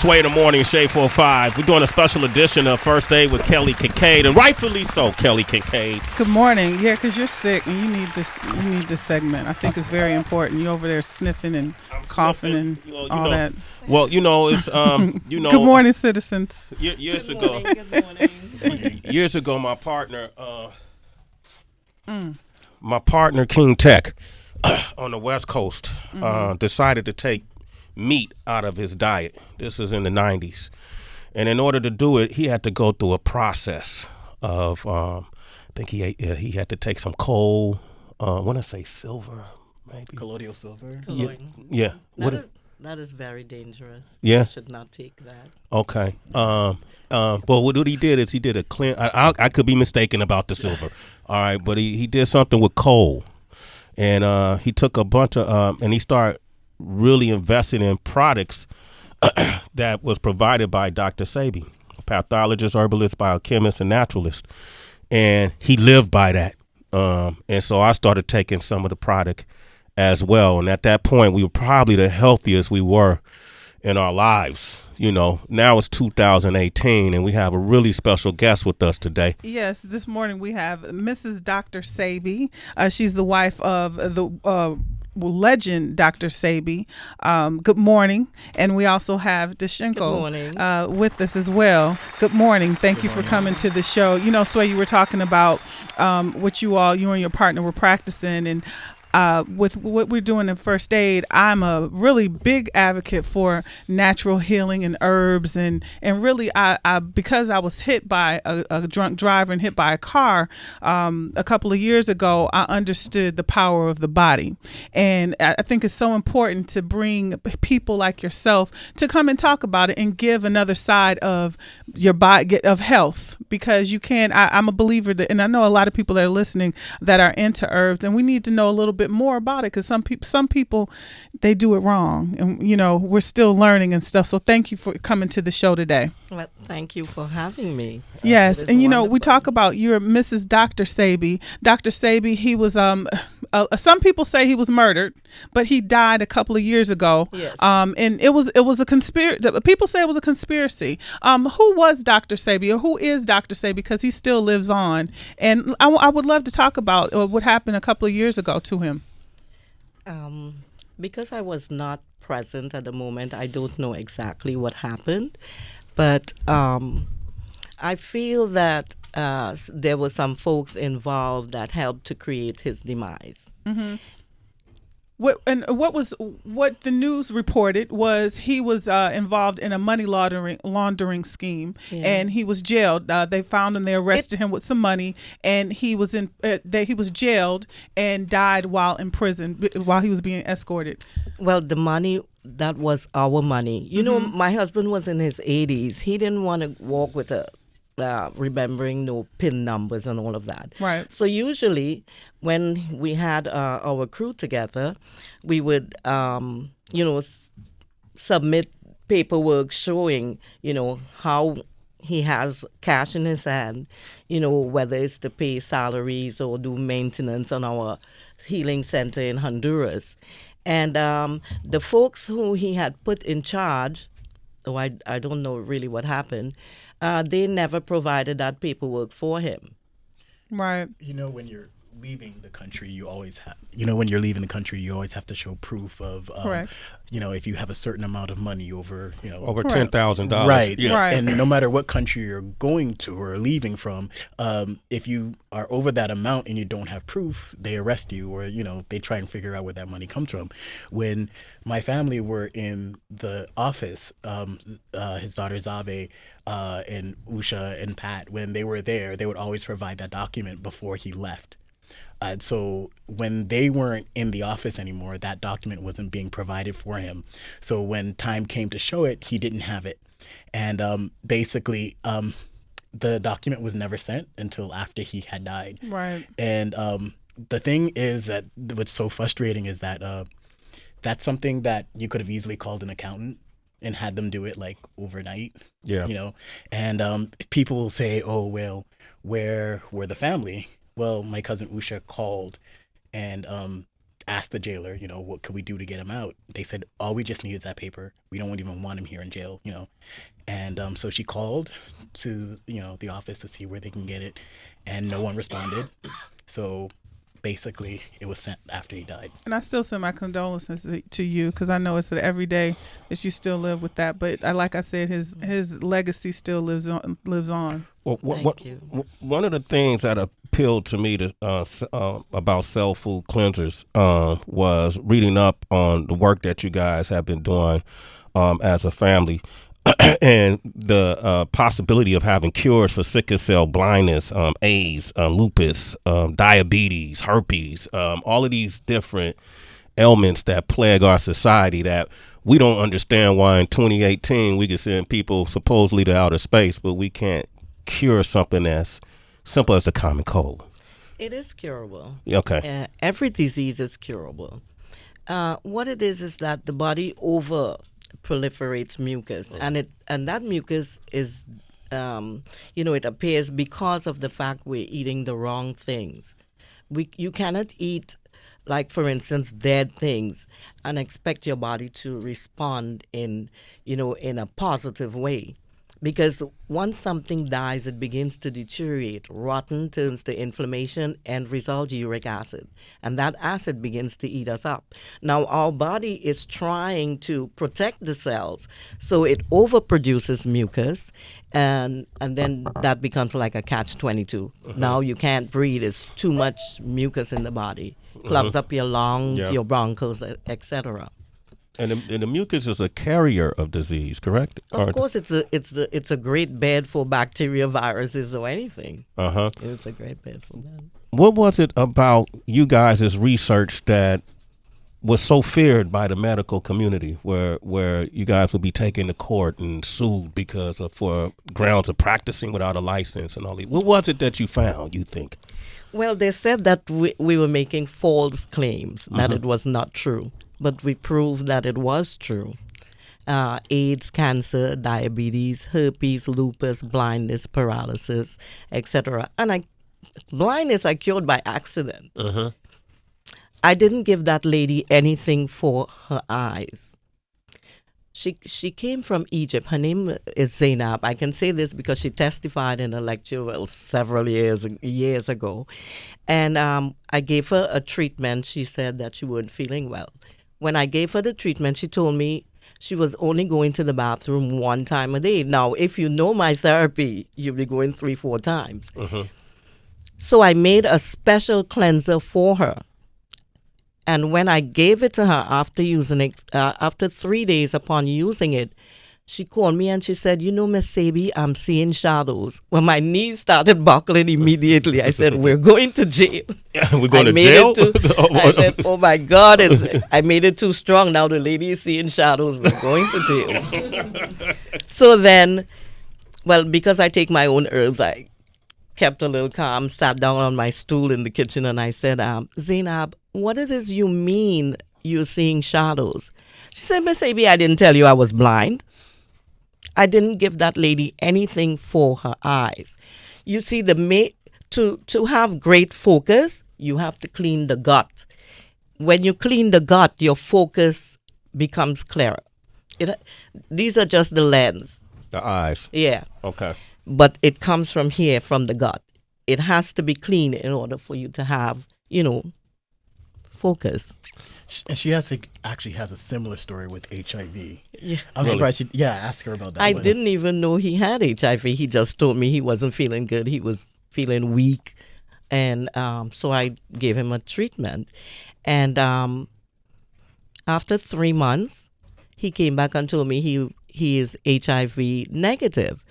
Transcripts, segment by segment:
Sway in the Morning, Shade 45. We're doing a special edition of First Aid with Kelly Kincaid, and rightfully so, Kelly Kincaid. Good morning. Yeah, because you're sick and you need this. You need this segment. I think it's very important. You over there sniffing and coughing and all that. Well, it's Good morning, citizens. Years Good ago, morning. Good morning. years ago, my partner King Tech on the West Coast decided to take meat out of his diet. This is in the 90s, and in order to do it, he had to go through a process of I think he had to take some coal. I want to say silver, maybe colloidal silver. Yeah. That is very dangerous. Yeah, You should not take that. okay. But what he did is he did a clean. I could be mistaken about the silver. All right, but he did something with coal, and he took a bunch of and he started really investing in products that was provided by Dr. Sebi, pathologist, herbalist, biochemist, and naturalist, and he lived by that. And so I started taking some of the product as well, and at that point we were probably the healthiest we were in our lives. Now it's 2018, and we have a really special guest with us today. Yes, this morning we have Mrs. Dr. Sebi. She's the wife of the legend Dr. Sebi. Good morning. And we also have Deshenko with us as well. Good morning. Thank you for coming to the show. Sway, you were talking about what you and your partner were practicing, and with what we're doing in first aid, I'm a really big advocate for natural healing and herbs, and really I because I was hit by a drunk driver and hit by a car a couple of years ago, I understood the power of the body, and I think it's so important to bring people like yourself to come and talk about it and give another side of your body, of health, because you can't. I'm a believer that, and I know a lot of people that are listening that are into herbs, and we need to know a little bit more about it, because some people they do it wrong, and we're still learning and stuff. So thank you for coming to the show today. Well, thank you for having me. Yes, and we talk about you're Mrs. Dr. Sebi. Dr. Sebi, he was some people say he was murdered, but he died a couple of years ago. Yes. And it was a conspiracy. People say it was a conspiracy. Who was Dr. Sebi, or who is Dr. Sebi? Because he still lives on, and I would love to talk about what happened a couple of years ago to him. Because I was not present at the moment, I don't know exactly what happened, but I feel that there were some folks involved that helped to create his demise. Mm-hmm. What the news reported was he was involved in a money laundering scheme, and he was jailed. They found him, they arrested him with some money, and he was jailed and died while in prison while he was being escorted. Well, the money, that was our money. My husband was in his 80s. He didn't want to walk with remembering no PIN numbers and all of that. Right. So usually when we had our crew together, we would, submit paperwork showing, how he has cash in his hand, whether it's to pay salaries or do maintenance on our healing center in Honduras. And the folks who he had put in charge, I don't know really what happened, they never provided that paperwork for him. Right. When you're leaving the country, you always have to show proof of, correct. If you have a certain amount of money over $10,000. Right. Yeah. Right. And no matter what country you're going to or leaving from, if you are over that amount and you don't have proof, they arrest you, or, they try and figure out where that money comes from. When my family were in the office, his daughter Zave, and Usha and Pat, when they were there, they would always provide that document before he left. So when they weren't in the office anymore, that document wasn't being provided for him. So when time came to show it, he didn't have it. And basically, the document was never sent until after he had died. Right. And the thing is that what's so frustrating is that that's something that you could have easily called an accountant and had them do it like overnight. Yeah. And people will say, oh, well, where were the family? Well, my cousin Usha called and asked the jailer, what could we do to get him out? They said, all we just need is that paper. We don't even want him here in jail, And so she called to, the office to see where they can get it, and no one responded. So basically, it was sent after he died. And I still send my condolences to you, because I know it's that every day that you still live with that. But like I said, his legacy still lives on. Well, one of the things that appealed to me about cell food cleansers was reading up on the work that you guys have been doing as a family. And the possibility of having cures for sickle cell, blindness, AIDS, lupus, diabetes, herpes, all of these different ailments that plague our society that we don't understand why in 2018 we can send people supposedly to outer space, but we can't cure something as simple as a common cold. It is curable. Okay. Every disease is curable. What it is that the body proliferates mucus, and that mucus is it appears because of the fact we're eating the wrong things. You cannot eat, like, for instance, dead things and expect your body to respond in a positive way. Because once something dies, it begins to deteriorate. Rotten turns to inflammation, end result, uric acid. And that acid begins to eat us up. Now, our body is trying to protect the cells, so it overproduces mucus, and then that becomes like a catch-22. Now you can't breathe. It's too much mucus in the body. Clogs up your lungs, your bronchos, etc. And the mucus is a carrier of disease, correct? Of course, it's a great bed for bacteria, viruses, or anything. It's a great bed for that. What was it about you guys' research that was so feared by the medical community, where you guys would be taken to court and sued for grounds of practicing without a license and all that? What was it that you found, you think? Well, they said that we were making false claims, that it was not true. But we proved that it was true. AIDS, cancer, diabetes, herpes, lupus, blindness, paralysis, etc. And blindness I cured by accident. I didn't give that lady anything for her eyes. She came from Egypt. Her name is Zainab. I can say this because she testified in a lecture several years ago. And I gave her a treatment. She said that she wasn't feeling well. When I gave her the treatment, she told me she was only going to the bathroom 1 time a day. Now, if you know my therapy, you'll be going 3-4 times. So I made a special cleanser for her. And when I gave it to her after using it, after 3 days upon using it, she called me and she said, Miss Sebi, I'm seeing shadows. Well, my knees started buckling immediately. I said, we're going to jail. We're going to jail? I said, oh my God, I made it too strong. Now the lady is seeing shadows. We're going to jail. So then, well, because I take my own herbs, I kept a little calm, sat down on my stool in the kitchen, and I said, Zainab, what it is you mean you're seeing shadows? She said, Miss Sebi, I didn't tell you I was blind. I didn't give that lady anything for her eyes. You see, to have great focus, you have to clean the gut. When you clean the gut, your focus becomes clearer. These are just the lens. The eyes. Yeah. Okay. But it comes from here, from the gut. It has to be clean in order for you to have, focus. And she actually has a similar story with HIV. Yeah. I'm surprised ask her about that. I didn't even know he had HIV. He just told me he wasn't feeling good. He was feeling weak. And so I gave him a treatment. And after 3 months, he came back and told me he is HIV negative.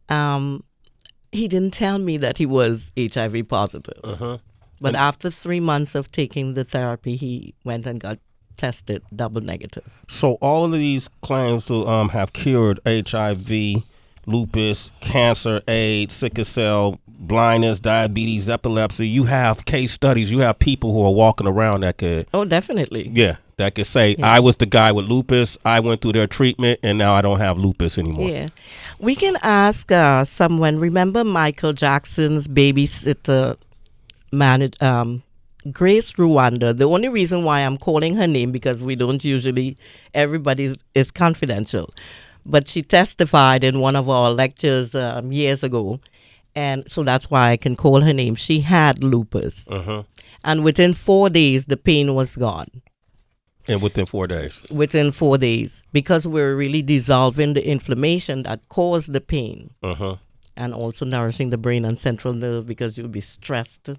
He didn't tell me that he was HIV positive. But after 3 months of taking the therapy, he went and got tested double negative. So all of these claims to have cured HIV, lupus, cancer, AIDS, sickle cell, blindness, diabetes, epilepsy, you have case studies. You have people who are walking around that could... Oh, definitely. Yeah, that could say, I was the guy with lupus, I went through their treatment, and now I don't have lupus anymore. Yeah. We can ask someone, remember Michael Jackson's babysitter Grace Rwanda. The only reason why I'm calling her name, because we don't usually, everybody is confidential. But she testified in one of our lectures years ago. And so that's why I can call her name. She had lupus. And within 4 days, the pain was gone. And within 4 days? Within 4 days. Because we're really dissolving the inflammation that caused the pain. And also nourishing the brain and central nerve, because you'll be stressed,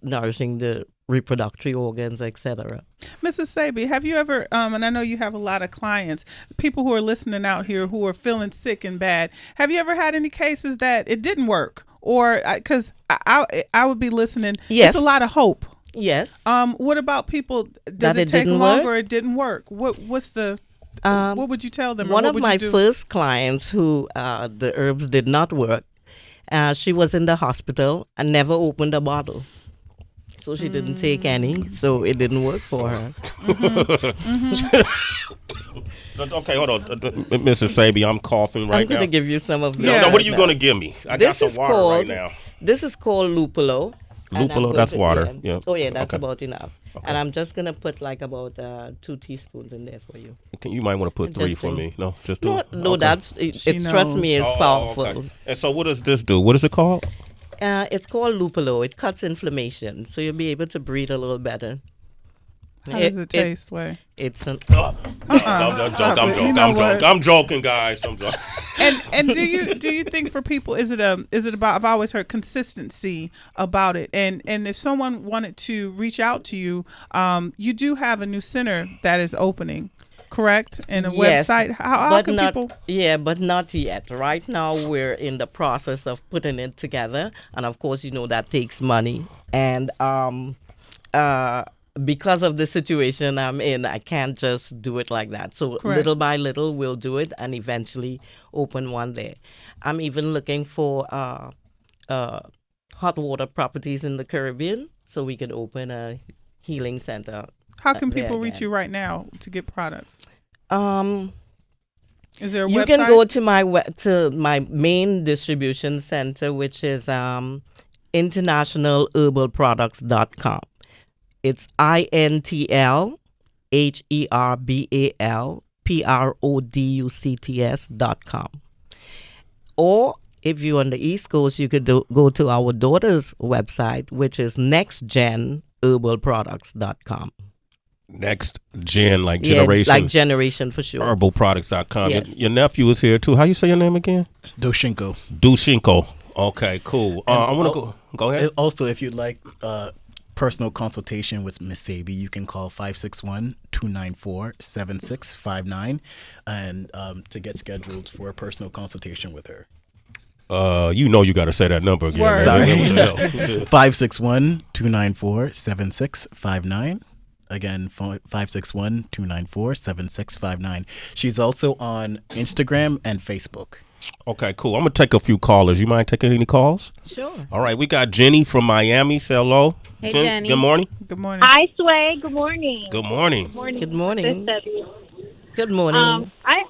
nourishing the reproductive organs, etc. Mrs. Sebi, have you ever, and I know you have a lot of clients, people who are listening out here who are feeling sick and bad, have you ever had any cases that it didn't work? Or, because I would be listening, yes. It's a lot of hope. Yes. What about people, does it take longer or it didn't work? What's the, what would you tell them? One of my first clients who the herbs did not work, she was in the hospital and never opened a bottle. So she didn't take any, so it didn't work for her. Okay, hold on. Mrs. Sebi, I'm coughing right now. I'm going to give you some of this. No, what are you going to give me? I got some water right now. This is called lupulo. Lupulo, that's water. Yeah. Oh, yeah, that's about enough. Okay. And I'm just going to put like about 2 teaspoons in there for you. You might want to put 3 for me. No, just 2? No, that's, trust me, it's powerful. Okay. And so what does this do? What is it called? It's called lupulo. It cuts inflammation, so you'll be able to breathe a little better. How does it taste, Way? It's an... I'm joking, guys. I'm joking. And do you think for people, is it about, I've always heard consistency about it, and if someone wanted to reach out to you, you do have a new center that is opening, correct? And a website. How can people? Yeah, but not yet. Right now we're in the process of putting it together, and of course that takes money, and because of the situation I'm in, I can't just do it like that. So little by little, we'll do it and eventually open one there. I'm even looking for hot water properties in the Caribbean, so we could open a healing center. How can people reach you right now to get products? Is there a website? You can go to my main distribution center, which is internationalherbalproducts.com. It's INTLHERBALPRODUCTS.com. Or if you're on the East Coast, you could go to our daughter's website, which is nextgenherbalproducts.com. Next gen, like generation. Like generation for sure. Herbalproducts.com. Yes. Your nephew is here too. How you say your name again? Dushinko. Okay, cool. I want to go ahead. Also, if you'd like personal consultation with Miss Sebi, you can call 561-294-7659 and to get scheduled for a personal consultation with her. You got to say that number again. Word. Sorry. 561-294-7659. Again, 561-294-7659. She's also on Instagram and Facebook. Okay, cool. I'm going to take a few callers. You mind taking any calls? Sure. All right, we got Jenny from Miami. Say hello. Hey, Jenny. Good morning. Good morning. Hi, Sway. Good morning. Good morning. Good morning. This is Sebi. Good morning. I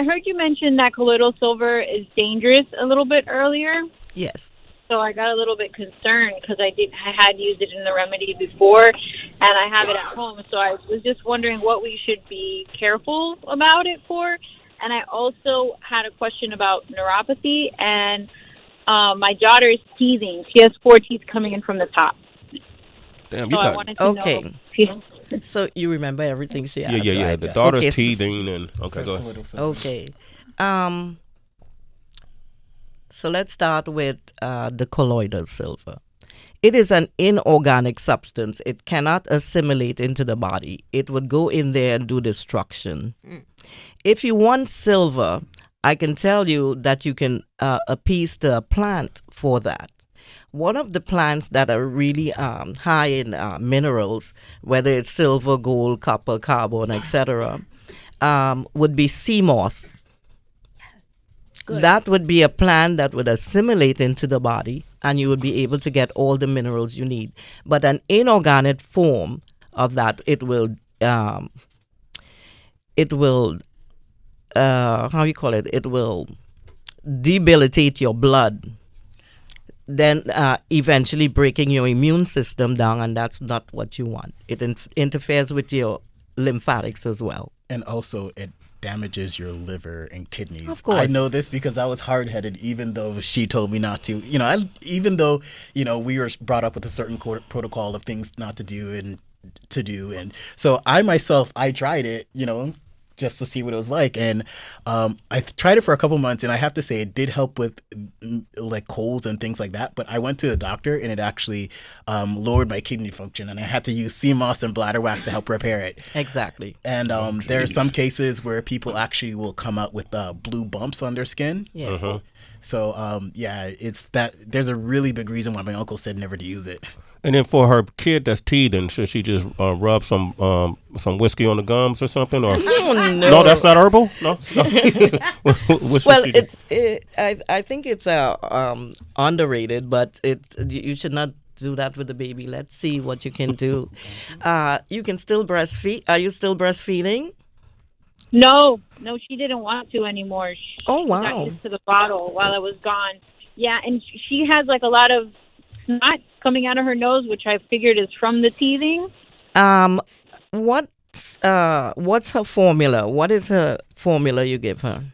heard you mention that colloidal silver is dangerous a little bit earlier. Yes. So I got a little bit concerned because I had used it in the remedy before, and I have it at home. So I was just wondering what we should be careful about it for. And I also had a question about neuropathy, and my daughter is teething. She has 4 teeth coming in from the top. Damn, so I wanted to know. So you remember everything she asked? Yeah. Right? The daughter's teething and go ahead. Okay. So let's start with the colloidal silver. It is an inorganic substance. It cannot assimilate into the body. It would go in there and do destruction. If you want silver, I can tell you that you can appease the plant for that. One of the plants that are really high in minerals, whether it's silver, gold, copper, carbon, etc., would be sea moss. Good. That would be a plant that would assimilate into the body, and you would be able to get all the minerals you need. But an inorganic form of that, it will how you call it? It will debilitate your blood. then eventually breaking your immune system down, and that's not what you want. It interferes with your lymphatics as well. And also, it damages your liver and kidneys. Of course. I know this because I was hard-headed, even though she told me not to. Even though, we were brought up with a certain protocol of things not to do and to do. And so I tried it, just to see what it was like. And I tried it for a couple months, and I have to say it did help with like colds and things like that. But I went to the doctor, and it actually lowered my kidney function, and I had to use sea moss and bladder wax to help repair it. Exactly. And there are some cases where people actually will come out with blue bumps on their skin. Yes. So it's that. There's a really big reason why my uncle said never to use it. And then for her kid that's teething, should she just rub some whiskey on the gums or something? Or no, that's not herbal. No. Well, I think it's underrated, but you should not do that with the baby. Let's see what you can do. You can still breastfeed. Are you still breastfeeding? No, she didn't want to anymore. Oh, wow. She got used to the bottle while I was gone. Yeah, and she has like a lot of snot coming out of her nose, which I figured is from the teething. What's her formula? What is her formula you give her?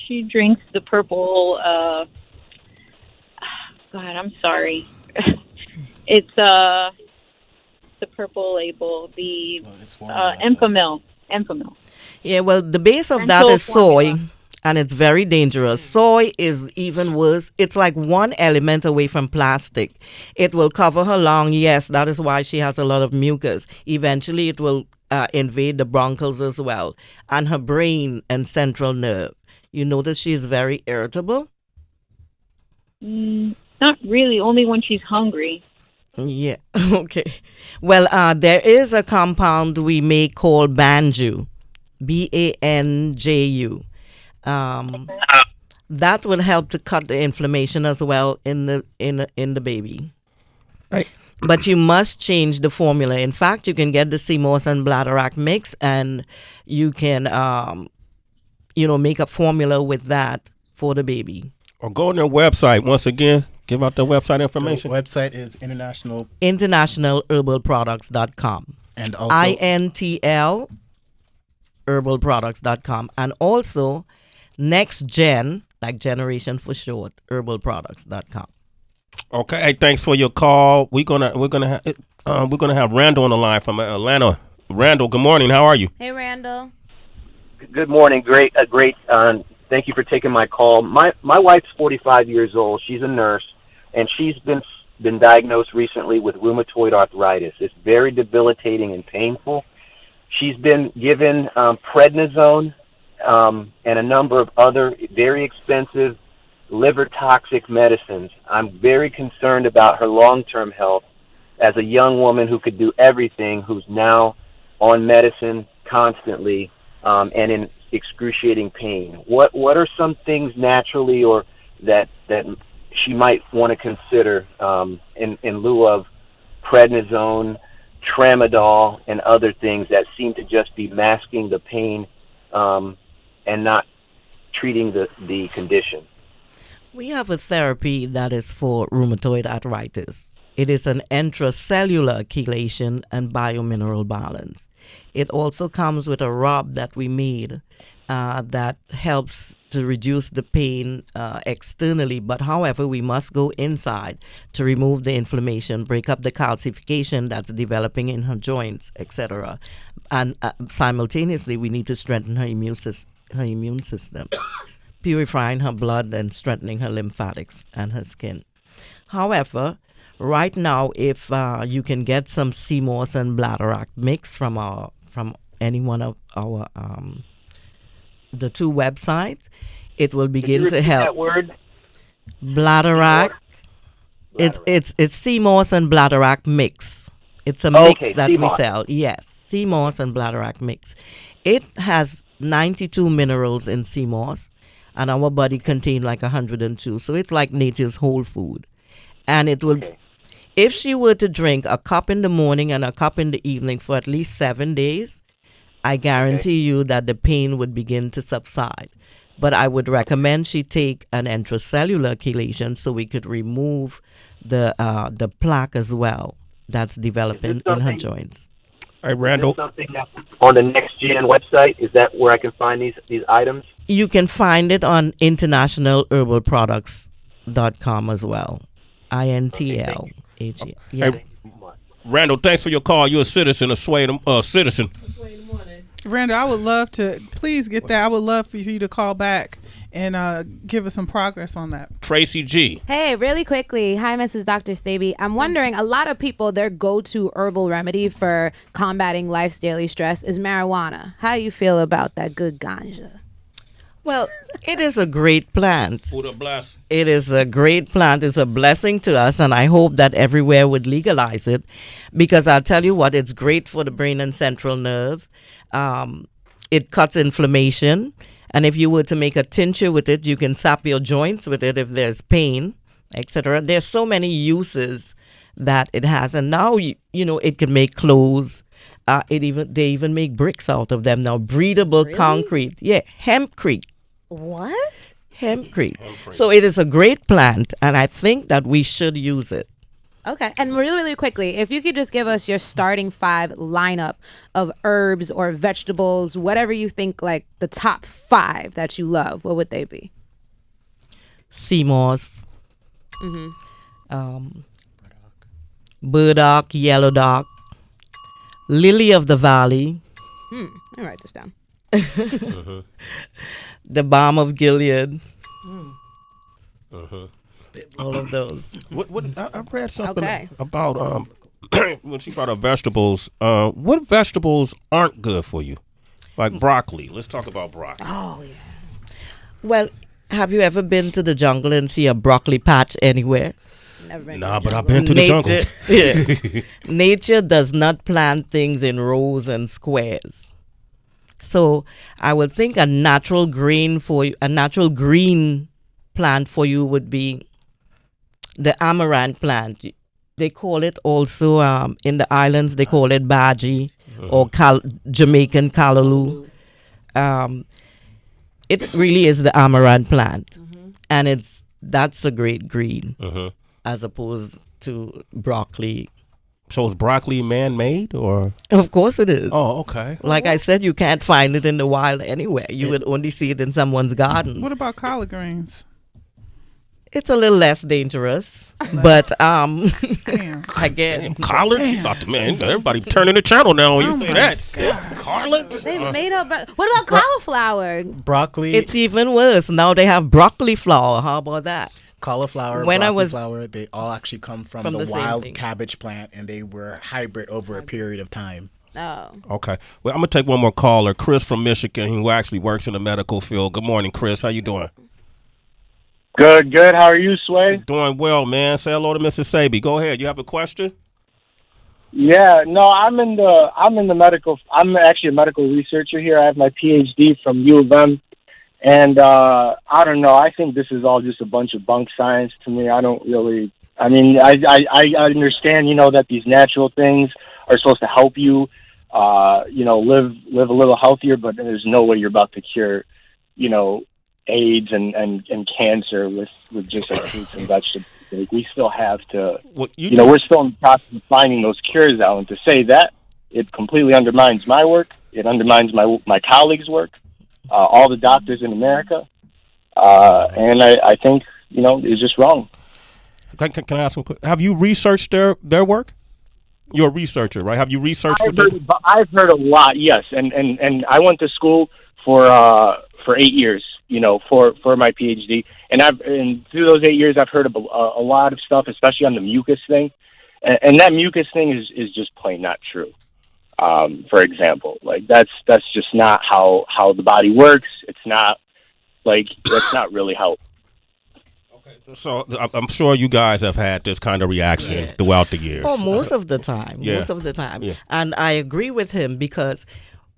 She drinks the purple. God, I'm sorry. It's the purple label. The Enfamil. Yeah, well, the base of that is soy. And it's very dangerous. Soy is even worse. It's like one element away from plastic. It will cover her lung. Yes, that is why she has a lot of mucus. Eventually, it will invade the bronchals as well. And her brain and central nerve. You notice she's very irritable? Not really, only when she's hungry. Yeah, okay. Well, there is a compound we make called Banju. Banju. That will help to cut the inflammation as well in the baby. Right. But you must change the formula. In fact, you can get the sea moss and bladderwrack mix, and you can make a formula with that for the baby. Or go on their website once again. Give out the website information. The website is internationalherbalproducts.com. And also INTL herbalproducts.com, and also next gen, like generation for short, herbalproducts.com. Okay, hey, thanks for your call. We're gonna have Randall on the line from Atlanta. Randall, good morning. How are you? Hey, Randall. Good morning. Great. Thank you for taking my call. My wife's 45 years old. She's a nurse, and she's been diagnosed recently with rheumatoid arthritis. It's very debilitating and painful. She's been given prednisone and a number of other very expensive liver toxic medicines. I'm very concerned about her long-term health as a young woman who could do everything, who's now on medicine constantly and in excruciating pain. What are some things naturally or that she might want to consider in lieu of prednisone, tramadol, and other things that seem to just be masking the pain and not treating the condition? We have a therapy that is for rheumatoid arthritis. It is an intracellular chelation and biomineral balance. It also comes with a rub that we made that helps to reduce the pain externally. But however, we must go inside to remove the inflammation, break up the calcification that's developing in her joints, etc. And simultaneously, we need to strengthen her immune system, purifying her blood and strengthening her lymphatics and her skin. However, right now, if you can get some sea moss and bladderwrack mix from any one of our the two websites, it will begin to help. That word? Bladderwrack. It's sea moss and bladderwrack mix. It's a mix that we sell. Yes, sea moss and bladderwrack mix. It has 92 minerals in sea moss, and our body contains like 102. So it's like nature's whole food, and it will. Okay. If she were to drink a cup in the morning and a cup in the evening for at least 7 days, I guarantee you that the pain would begin to subside. But I would recommend she take an intracellular chelation so we could remove the plaque as well that's developing in her joints. Hey, Is Randall. this something that's on the Next Gen website? Is that where I can find these items? You can find it on internationalherbalproducts.com as well. INTL. Yeah. Hey, Randall, thanks for your call. You're a citizen, a citizen. Randall, I would love to please get that. I would love for you to call back and give us some progress on that. Tracy G. Hey, really quickly. Hi, Mrs. Dr. Sebi. I'm wondering, a lot of people, their go-to herbal remedy for combating life's daily stress is marijuana. How do you feel about that good ganja? Well, it is a great plant. Buddha bless. It is a great plant. It's a blessing to us, and I hope that everywhere would legalize it, because I'll tell you what, it's great for the brain and central nerve. It cuts inflammation, and if you were to make a tincture with it, you can sap your joints with it if there's pain, etc. There's so many uses that it has, and now you know it can make clothes. They even make bricks out of them now. Breathable concrete, hempcrete. What? Hempcrete. So it is a great plant, and I think that we should use it. Okay. And really, really quickly, if you could just give us your starting 5 lineup of herbs or vegetables, whatever you think, like the top 5 that you love, what would they be? Sea moss. Burdock, yellow dock, lily of the valley. Let me write this down. The balm of Gilead. All of those. I read something Okay. about when she brought up vegetables. What vegetables aren't good for you? Like broccoli. Let's talk about broccoli. Oh, yeah. Well, have you ever been to the jungle and see a broccoli patch anywhere? Never been Nah, to but the I've been to the jungle. Yeah. Nature does not plant things in rows and squares. So I would think a natural green plant for you would be the amaranth plant. They call it also in the islands. They call it baji or Jamaican callaloo. It really is the amaranth plant, and that's a great green as opposed to broccoli. So is broccoli man-made or? Of course it is. Oh, okay. Like I said, you can't find it in the wild anywhere. You would only see it in someone's garden. What about collard greens? It's a little less dangerous, but Damn. again, Collard? Man, everybody turning the channel now when you say that. Collard? They made up. What about cauliflower? Broccoli, it's even worse. Now they have broccoli flour. How about that? cauliflower, When I broccoli was- flower, they all actually come from From the the same wild thing. cabbage plant, and they were hybrid over a period of time. Oh. Okay. Well, I'm going to take one more caller. Chris from Michigan, who actually works in the medical field. Good morning, Chris. How you doing? Good. How are you, Sway? Doing well, man. Say hello to Mrs. Sebi. Go ahead. You have a question? Yeah, no, I'm in the medical. I'm actually a medical researcher here. I have my PhD from U of M, and I don't know. I think this is all just a bunch of bunk science to me. I don't really. I mean, I understand, that these natural things are supposed to help you, live a little healthier, but there's no way you're about to cure, AIDS and cancer with just like fruits and vegetables. Like, we still have to, Well, we're still in the process of finding those cures out. And to say that, it completely undermines my work. It undermines my colleagues' work, all the doctors in America. And I think, it's just wrong. Can I ask one quick? Have you researched their work? You're a researcher, right? Have you researched I've heard a lot, yes. And I went to school for 8 years, for my PhD. And through those 8 years, I've heard of a lot of stuff, especially on the mucus thing. And that mucus thing is just plain not true. For example, like that's just not how the body works. It's not that's not really how. So I'm sure you guys have had this kind of reaction throughout the years. Oh, most of the time. Yeah. Most of the time. Yeah. And I agree with him because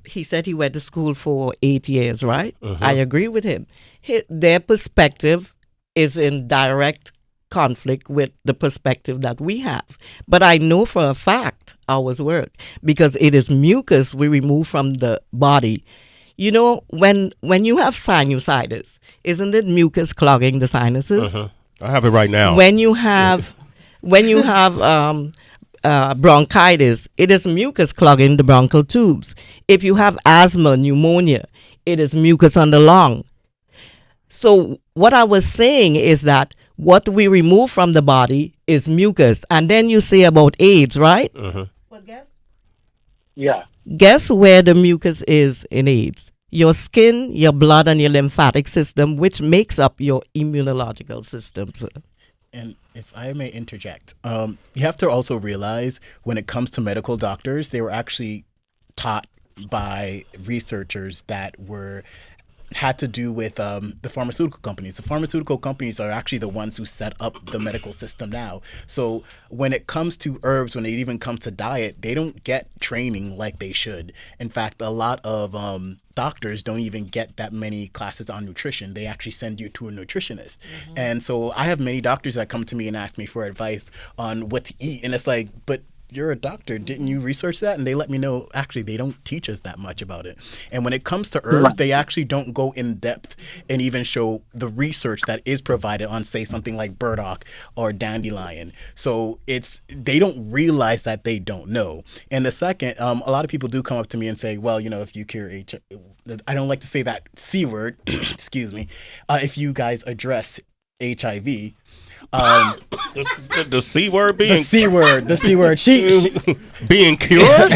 he said he went to school for 8 years, right? I agree with him. Their perspective is in direct conflict with the perspective that we have. But I know for a fact ours work because it is mucus we remove from the body, You know, when you have sinusitis, isn't it mucus clogging the sinuses? I have it right now. When you have bronchitis, it is mucus clogging the bronchial tubes. If you have asthma, pneumonia, it is mucus on the lung. So what I was saying is that what we remove from the body is mucus. And then you say about AIDS, right? Well, guess where the mucus is in AIDS? Your skin, your blood, and your lymphatic system, which makes up your immunological system, sir. And if I may interject, you have to also realize when it comes to medical doctors, they were actually taught by researchers that had to do with the pharmaceutical companies. The pharmaceutical companies are actually the ones who set up the medical system now. So when it comes to herbs, when it even comes to diet, they don't get training like they should. In fact, a lot of doctors don't even get that many classes on nutrition. They actually send you to a nutritionist. And so I have many doctors that come to me and ask me for advice on what to eat. And it's like, but you're a doctor. Didn't you research that? And they let me know, actually, they don't teach us that much about it. And when it comes to herbs, they actually don't go in depth and even show the research that is provided on, say, something like burdock or dandelion. So they don't realize that they don't know. And the second, a lot of people do come up to me and say, well, if you cure HIV, I don't like to say that C word, excuse me, if you guys address HIV, the C word being the C word. She being cured.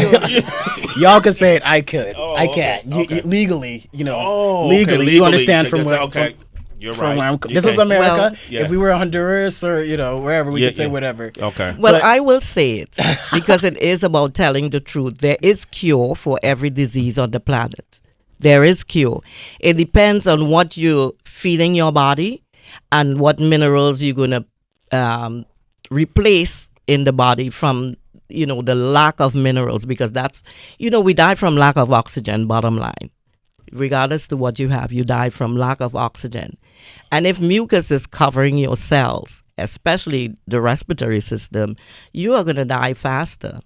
Y'all can say it. I could. I can't. Legally, legally, you understand from where. Okay. You're right. This is America. If we were Honduras or wherever, we could say whatever. Okay. Well, I will say it because it is about telling the truth. There is cure for every disease on the planet. There is cure. It depends on what you're feeding your body and what minerals you're going to replace in the body from, the lack of minerals, because that's, we die from lack of oxygen, bottom line. Regardless to what you have, you die from lack of oxygen. And if mucus is covering your cells, especially the respiratory system, you are going to die faster.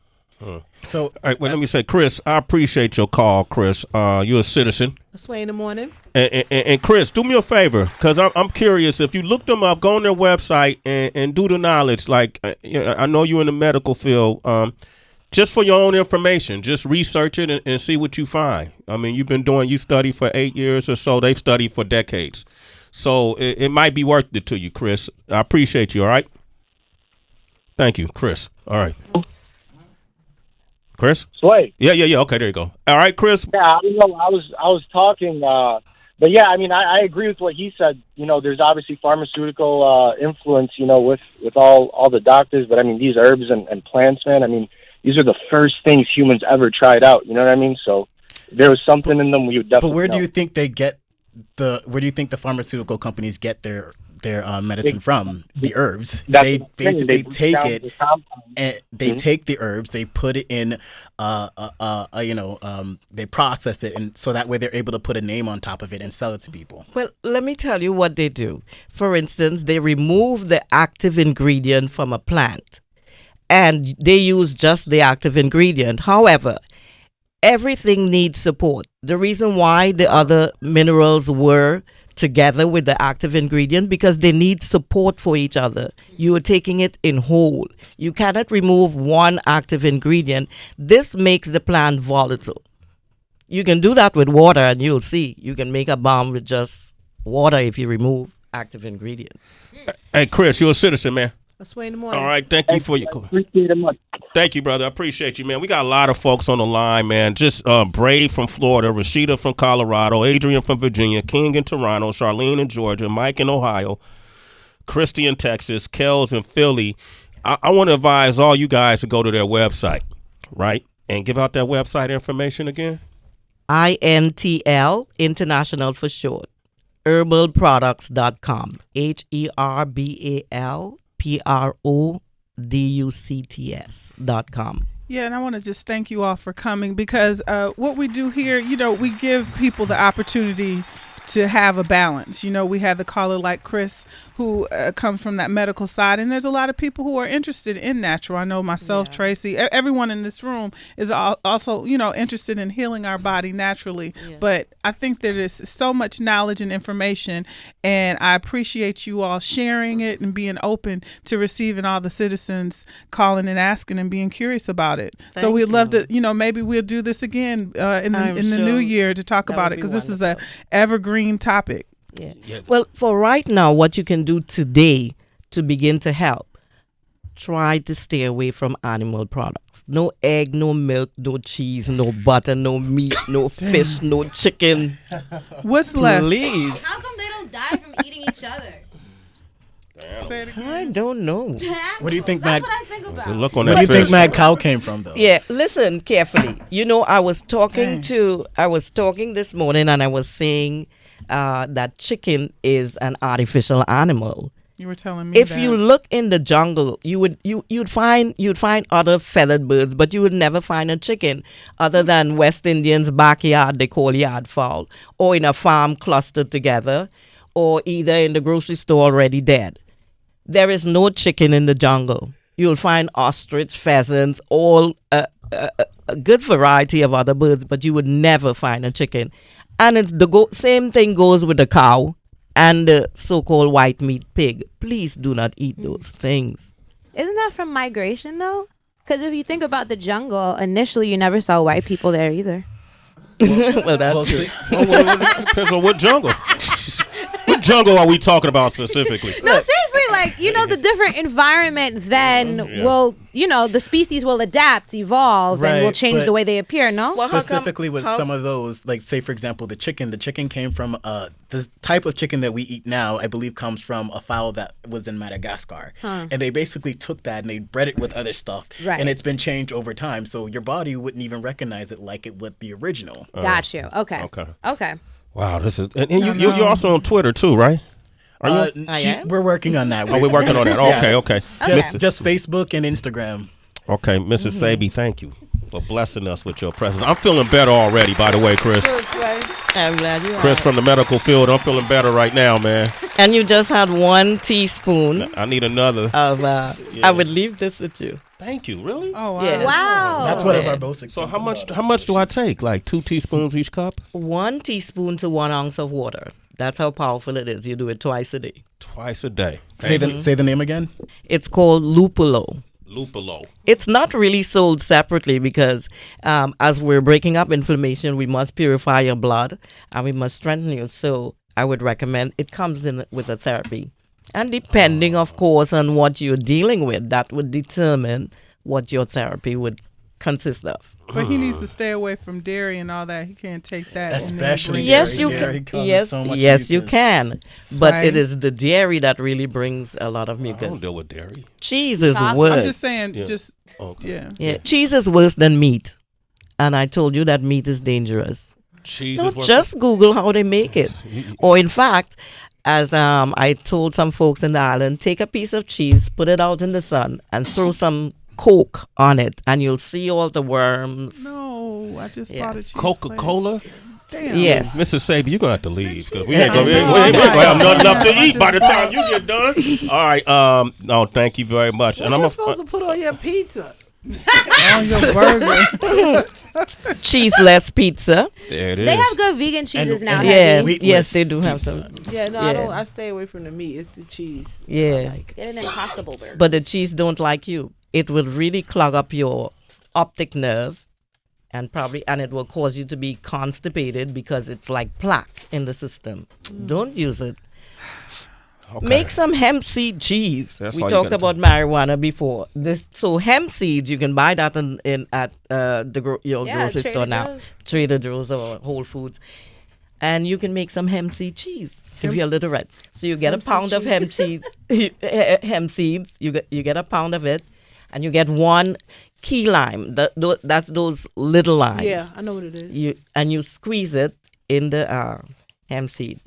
So, all right, well, let me say, Chris, I appreciate your call, Chris. You're a citizen. That's way in the morning. And Chris, do me a favor, because I'm curious. If you look them up, go on their website and do the knowledge. Like, I know you're in the medical field. Just for your own information, just research it and see what you find. I mean, you study for 8 years or so. They've studied for decades. So it might be worth it to you, Chris. I appreciate you, all right? Thank you, Chris. All right. Chris? Sway. Yeah. Okay, there you go. All right, Chris. Yeah, I was talking, but yeah, I mean, I agree with what he said. There's obviously pharmaceutical influence, with all the doctors, but I mean, these herbs and plants, man, I mean, these are the first things humans ever tried out. You know what I mean? So if there was something in them, we would definitely. But where do you think where do you think the pharmaceutical companies get their medicine from? The herbs. They basically take it and they take the herbs, they put it in they process it, and so that way they're able to put a name on top of it and sell it to people. Well, let me tell you what they do. For instance, they remove the active ingredient from a plant and they use just the active ingredient. However, everything needs support. The reason why the other minerals were together with the active ingredient, because they need support for each other. You are taking it in whole. You cannot remove one active ingredient. This makes the plant volatile. You can do that with water and you'll see. You can make a bomb with just water if you remove active ingredients. Hey, Chris, you're a citizen, man. That's way in the morning. All right, thank you for your call. Appreciate it much. Thank you, brother. I appreciate you, man. We got a lot of folks on the line, man. Just Brave from Florida, Rashida from Colorado, Adrian from Virginia, King in Toronto, Charlene in Georgia, Mike in Ohio, Christy in Texas, Kells in Philly. I want to advise all you guys to go to their website, right? And give out that website information again. INTL, International for short, herbalproducts.com, HERBALPRODUCTS.com. Yeah, and I want to just thank you all for coming, because what we do here, we give people the opportunity to have a balance. You know, we had the caller like Chris who comes from that medical side, and there's a lot of people who are interested in natural. I know myself, Tracy, everyone in this room is also, you know, interested in healing our body naturally. Yeah. But I think there is so much knowledge and information, and I appreciate you all sharing it and being open to receiving all the citizens calling and asking and being curious about it. So we'd love to, you know, maybe we'll do this again in the new year to talk about it, because this is an evergreen topic. Yeah. Well, for right now, what you can do today to begin to help, try to stay away from animal products. No egg, no milk, no cheese, no butter, no meat, no fish, no chicken. What's left? Please. How come they don't die from eating each other? I don't know. What do you think, That's Matt? what I think about. Look on Where that do you think fish. Mad Cow came from, though? Yeah, listen carefully. You know, I was talking this morning, and I was saying that chicken is an artificial animal. You were telling me if that. you look in the jungle, you'd find other feathered birds, but you would never find a chicken other than West Indians' backyard they call yard fowl, or in a farm clustered together, or either in the grocery store already dead. There is no chicken in the jungle. You'll find ostrich, pheasants, all a good variety of other birds, but you would never find a chicken. And it's the same thing goes with the cow and the so-called white meat pig. Please do not eat those things. Isn't that from migration, though? Because if you think about the jungle, initially you never saw white people there either. Well, that's true. Depends on what jungle. What jungle are we talking about specifically? No, seriously, like, you know, the different environment then will, you know, the species will adapt, evolve, and will change the way they appear, no? Well, Specifically with some of those, like, say, for example, the chicken. The chicken came from, the type of chicken that we eat now, I believe, comes from a fowl that was in Madagascar. And they basically took that and they bred it with other stuff. Right. And it's been changed over time. So your body wouldn't even recognize it like it would the original. Got you. Okay. Wow, this is, and you're also on Twitter too, right? Are you? I am? We're working on that. Oh, we're working on that. Okay. Just Facebook and Instagram. Okay, Mrs. Sebi, thank you for blessing us with your presence. I'm feeling better already, by the way, Chris. I'm glad you are. Chris from the medical field, I'm feeling better right now, man. And you just had 1 teaspoon I need another. of, I would leave this with you. Thank you, really? Oh, wow. Yeah. Wow. That's one of our most So expensive how much do I take? Like 2 teaspoons each cup? 1 teaspoon to 1 ounce of water. That's how powerful it is. You do it twice a day. Twice a day. Say the name again. It's called Lupulo. Lupolo. It's not really sold separately because as we're breaking up inflammation, we must purify your blood and we must strengthen you. So I would recommend it comes in with a therapy. And depending, of course, on what you're dealing with, that would determine what your therapy would consist of. But he needs to stay away from dairy and all that. He can't take that. Especially Yes, you dairy can. causes so much Yes, you mucus. can. But Right. it is the dairy that really brings a lot of I don't mucus. deal with dairy. Cheese is I'm worse. I'm just saying, Yeah. just, Okay. yeah. Cheese is worse than meat. And I told you that meat is dangerous. Cheese No, is worth just Google how they make it. Or in fact, as I told some folks in the island, take a piece of cheese, put it out in the sun, and throw some Coke on it, and you'll see all the worms. No, I just Yes. bought a cheese Coca-Cola? plate. Damn. Yes. Mrs. Sabi, you're going to have to leave because we Yeah, ain't going I know. to have nothing left to I eat by the just time you get done. All right. No, thank you very much. What you supposed to put on your pizza? On your burger. Cheeseless pizza. There it is. They have good vegan cheeses now. and- Yeah, Heavy. yes, they do have some. Yeah, no, Yeah. I don't. I stay away from the meat. It's the cheese. Yeah. Get an impossible burger. But the cheese don't like you. It will really clog up your optic nerve and it will cause you to be constipated because it's like plaque in the system. Don't use it. Okay. Make some hemp seed cheese. That's We all you talked gotta about marijuana before. So hemp seeds, you can buy that at your grocery Trader store now, Joe's. Trader Joe's or Whole Foods, and you can make some hemp seed cheese. Give you a little red. So you get a pound of hemp seeds. Hemp seeds. You get a pound of it, and you get 1 key lime. That's those little limes. Yeah, I know what it is. You squeeze it in the hemp seed.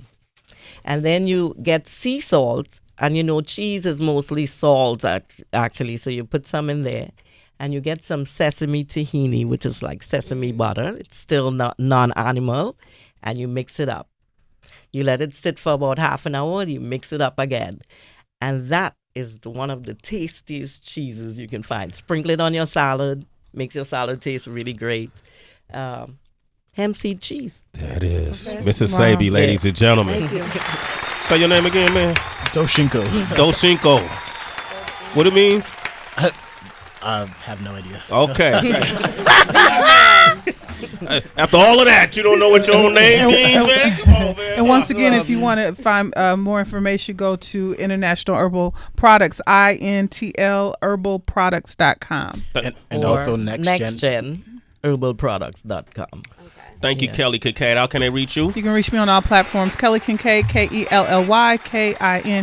And then you get sea salt, and cheese is mostly salt actually, so you put some in there, and you get some sesame tahini, which is like sesame butter. It's still not non-animal, and you mix it up. You let it sit for about half an hour. You mix it up again. And that is one of the tastiest cheeses you can find. Sprinkle it on your salad. Makes your salad taste really great. Hemp seed cheese. That is. Mrs. Sebi, ladies and gentlemen. Thank you. Say your name again, man. Doshinko. Doshinko. What it means? I have no idea. Okay. After all of that, you don't know what your own name means, man? Come on, man. And once again, if you want to find more information, go to International Herbal Products, INTL herbalproducts.com. And also Next Gen herbalproducts.com. Thank you, Kelly Kincaid. How can they reach you? You can reach me on all platforms. Kelly Kincaid, KELLY KINKAID.